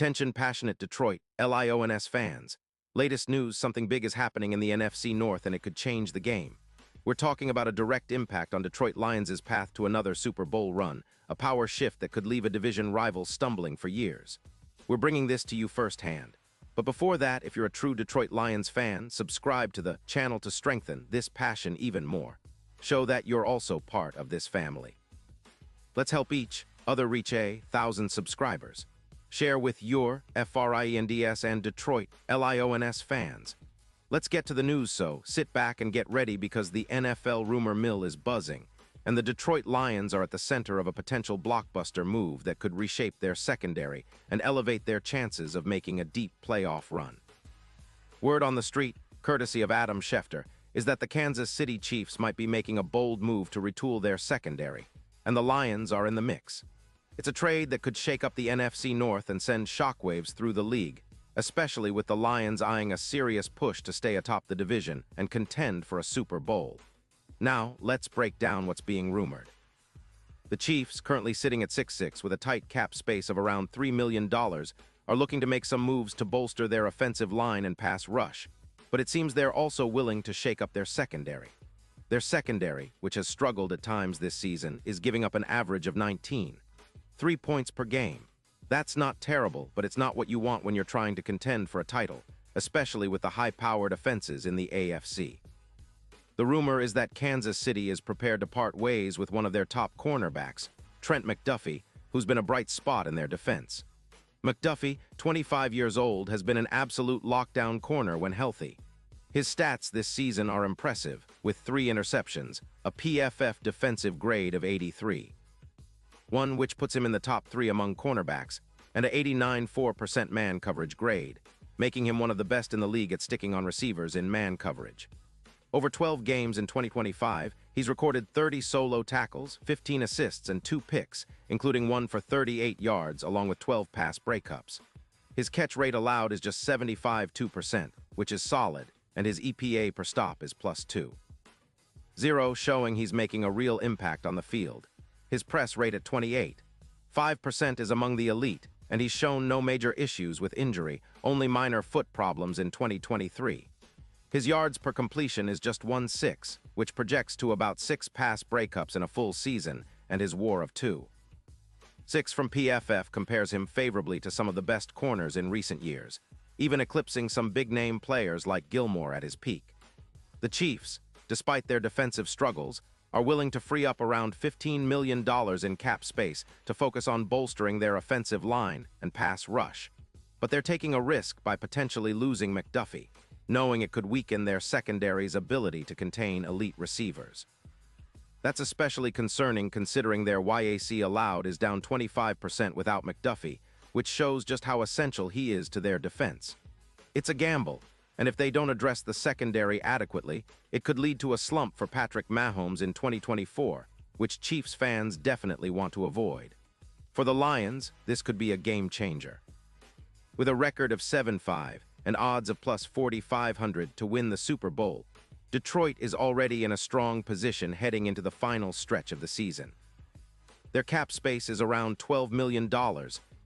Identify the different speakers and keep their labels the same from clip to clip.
Speaker 1: Attention passionate Detroit, Lions fans. Latest news, something big is happening in the NFC North and it could change the game. We're talking about a direct impact on Detroit Lions' path to another Super Bowl run, a power shift that could leave a division rival stumbling for years. We're bringing this to you firsthand. But before that, if you're a true Detroit Lions fan, subscribe to the channel to strengthen this passion even more. Show that you're also part of this family. Let's help each other reach 1,000 subscribers. Share with your FRIENDS and Detroit LIONS fans. Let's get to the news, so sit back and get ready because the NFL rumor mill is buzzing, and the Detroit Lions are at the center of a potential blockbuster move that could reshape their secondary and elevate their chances of making a deep playoff run. Word on the street, courtesy of Adam Schefter, is that the Kansas City Chiefs might be making a bold move to retool their secondary, and the Lions are in the mix. It's a trade that could shake up the NFC North and send shockwaves through the league, especially with the Lions eyeing a serious push to stay atop the division and contend for a Super Bowl. Now, let's break down what's being rumored. The Chiefs, currently sitting at 6-6 with a tight cap space of around $3 million, are looking to make some moves to bolster their offensive line and pass rush, but it seems they're also willing to shake up their secondary. Their secondary, which has struggled at times this season, is giving up an average of 3 points per game. That's not terrible, but it's not what you want when you're trying to contend for a title, especially with the high-powered offenses in the AFC. The rumor is that Kansas City is prepared to part ways with one of their top cornerbacks, Trent McDuffie, who's been a bright spot in their defense. McDuffie, 25 years old, has been an absolute lockdown corner when healthy. His stats this season are impressive, with 3 interceptions, a PFF defensive grade of 83. One which puts him in the top 3 among cornerbacks, and a 89.4% man coverage grade, making him one of the best in the league at sticking on receivers in man coverage. Over 12 games in 2025, he's recorded 30 solo tackles, 15 assists, and 2 picks, including one for 38 yards along with 12 pass breakups. His catch rate allowed is just 75.2%, which is solid, and his EPA per stop is +2. 0, showing he's making a real impact on the field. His press rate at 28.5% is among the elite, and he's shown no major issues with injury, only minor foot problems in 2023. His yards per completion is just 1.6, which projects to about 6 pass breakups in a full season, and his WAR of 2.6 from PFF compares him favorably to some of the best corners in recent years, even eclipsing some big-name players like Gilmore at his peak. The Chiefs, despite their defensive struggles, are willing to free up around $15 million in cap space to focus on bolstering their offensive line and pass rush. But they're taking a risk by potentially losing McDuffie, knowing it could weaken their secondary's ability to contain elite receivers. That's especially concerning considering their YAC allowed is down 25% without McDuffie, which shows just how essential he is to their defense. It's a gamble, and if they don't address the secondary adequately, it could lead to a slump for Patrick Mahomes in 2024, which Chiefs fans definitely want to avoid. For the Lions, this could be a game changer. With a record of 7-5 and odds of +4,500 to win the Super Bowl, Detroit is already in a strong position heading into the final stretch of the season. Their cap space is around $12 million,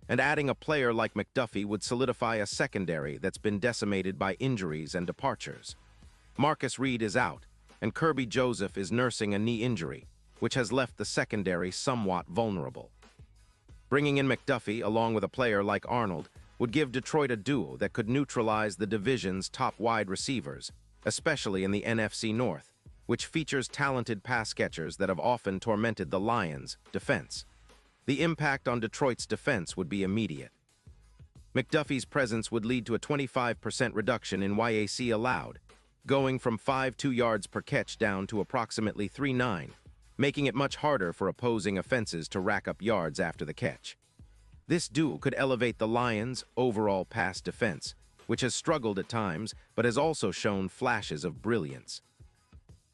Speaker 1: and adding a player like McDuffie would solidify a secondary that's been decimated by injuries and departures. Marcus Reed is out, and Kirby Joseph is nursing a knee injury, which has left the secondary somewhat vulnerable. Bringing in McDuffie, along with a player like Arnold, would give Detroit a duo that could neutralize the division's top wide receivers, especially in the NFC North, which features talented pass catchers that have often tormented the Lions' defense. The impact on Detroit's defense would be immediate. McDuffie's presence would lead to a 25% reduction in YAC allowed, going from 5.2 yards per catch down to approximately 3.9, making it much harder for opposing offenses to rack up yards after the catch. This duel could elevate the Lions' overall pass defense, which has struggled at times but has also shown flashes of brilliance.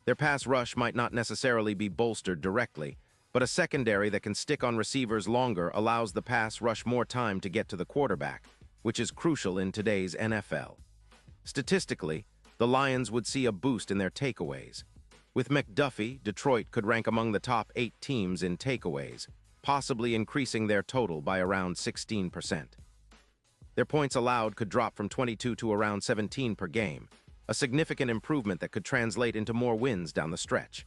Speaker 1: Their pass rush might not necessarily be bolstered directly, but a secondary that can stick on receivers longer allows the pass rush more time to get to the quarterback, which is crucial in today's NFL. Statistically, the Lions would see a boost in their takeaways. With McDuffie, Detroit could rank among the top 8 teams in takeaways, possibly increasing their total by around 16%. Their points allowed could drop from 22 to around 17 per game, a significant improvement that could translate into more wins down the stretch.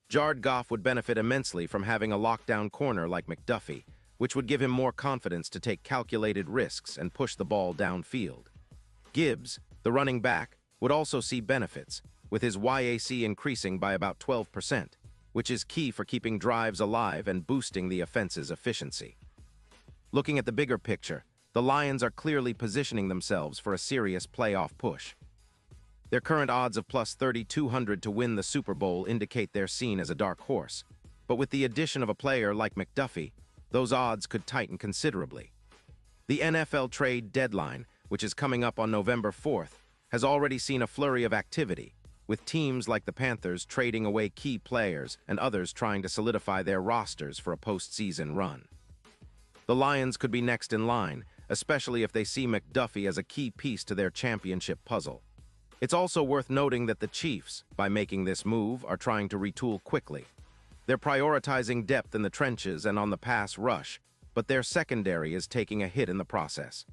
Speaker 1: Jared Goff would benefit immensely from having a lockdown corner like McDuffie, which would give him more confidence to take calculated risks and push the ball downfield. Gibbs, the running back, would also see benefits, with his YAC increasing by about 12%, which is key for keeping drives alive and boosting the offense's efficiency. Looking at the bigger picture, the Lions are clearly positioning themselves for a serious playoff push. Their current odds of plus 3,200 to win the Super Bowl indicate they're seen as a dark horse, but with the addition of a player like McDuffie, those odds could tighten considerably. The NFL trade deadline, which is coming up on November 4th, has already seen a flurry of activity, with teams like the Panthers trading away key players and others trying to solidify their rosters for a postseason run. The Lions could be next in line, especially if they see McDuffie as a key piece to their championship puzzle. It's also worth noting that the Chiefs, by making this move, are trying to retool quickly. They're prioritizing depth in the trenches and on the pass rush, but their secondary is taking a hit in the process.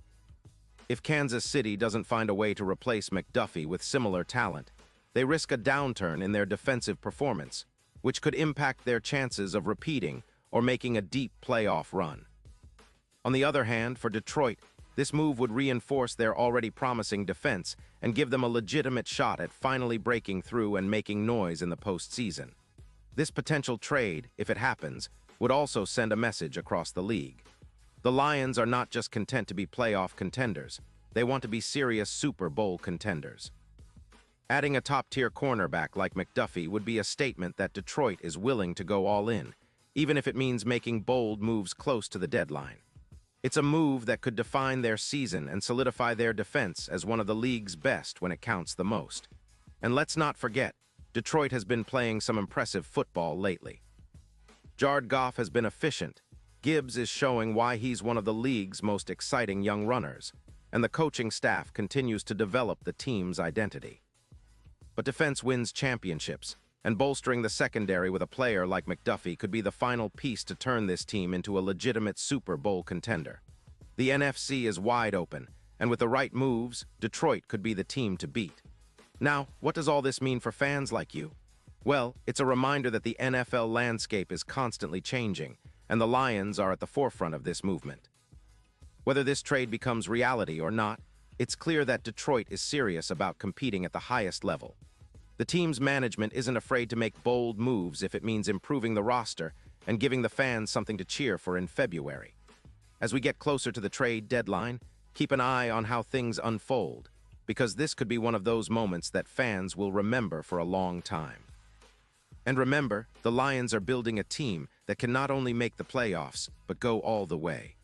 Speaker 1: If Kansas City doesn't find a way to replace McDuffie with similar talent, they risk a downturn in their defensive performance, which could impact their chances of repeating or making a deep playoff run. On the other hand, for Detroit, this move would reinforce their already promising defense and give them a legitimate shot at finally breaking through and making noise in the postseason. This potential trade, if it happens, would also send a message across the league. The Lions are not just content to be playoff contenders, they want to be serious Super Bowl contenders. Adding a top-tier cornerback like McDuffie would be a statement that Detroit is willing to go all in, even if it means making bold moves close to the deadline. It's a move that could define their season and solidify their defense as one of the league's best when it counts the most. And let's not forget, Detroit has been playing some impressive football lately. Jared Goff has been efficient, Gibbs is showing why he's one of the league's most exciting young runners, and the coaching staff continues to develop the team's identity. But defense wins championships, and bolstering the secondary with a player like McDuffie could be the final piece to turn this team into a legitimate Super Bowl contender. The NFC is wide open, and with the right moves, Detroit could be the team to beat. Now, what does all this mean for fans like you? Well, it's a reminder that the NFL landscape is constantly changing, and the Lions are at the forefront of this movement. Whether this trade becomes reality or not, it's clear that Detroit is serious about competing at the highest level. The team's management isn't afraid to make bold moves if it means improving the roster and giving the fans something to cheer for in February. As we get closer to the trade deadline, keep an eye on how things unfold, because this could be one of those moments that fans will remember for a long time. And remember, the Lions are building a team that can not only make the playoffs, but go all the way.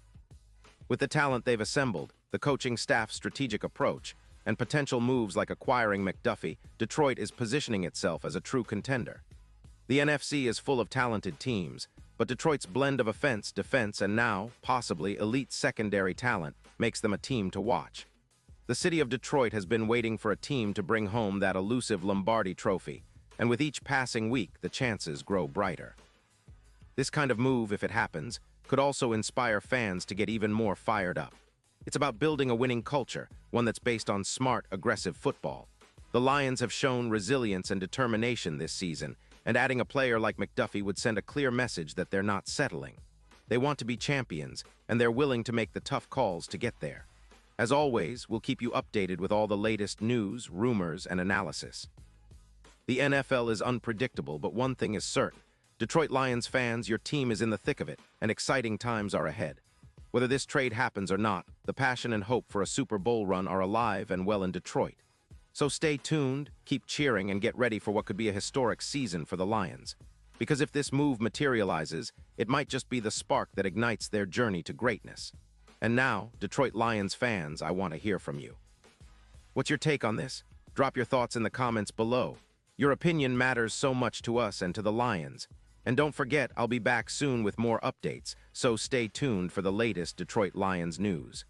Speaker 1: With the talent they've assembled, the coaching staff's strategic approach, and potential moves like acquiring McDuffie, Detroit is positioning itself as a true contender. The NFC is full of talented teams, but Detroit's blend of offense, defense, and now, possibly, elite secondary talent makes them a team to watch. The city of Detroit has been waiting for a team to bring home that elusive Lombardi trophy, and with each passing week, the chances grow brighter. This kind of move, if it happens, could also inspire fans to get even more fired up. It's about building a winning culture, one that's based on smart, aggressive football. The Lions have shown resilience and determination this season, and adding a player like McDuffie would send a clear message that they're not settling. They want to be champions, and they're willing to make the tough calls to get there. As always, we'll keep you updated with all the latest news, rumors, and analysis. The NFL is unpredictable, but one thing is certain. Detroit Lions fans, your team is in the thick of it, and exciting times are ahead. Whether this trade happens or not, the passion and hope for a Super Bowl run are alive and well in Detroit. So stay tuned, keep cheering, and get ready for what could be a historic season for the Lions. Because if this move materializes, it might just be the spark that ignites their journey to greatness. And now, Detroit Lions fans, I want to hear from you. What's your take on this? Drop your thoughts in the comments below. Your opinion matters so much to us and to the Lions. And don't forget, I'll be back soon with more updates, so stay tuned for the latest Detroit Lions news.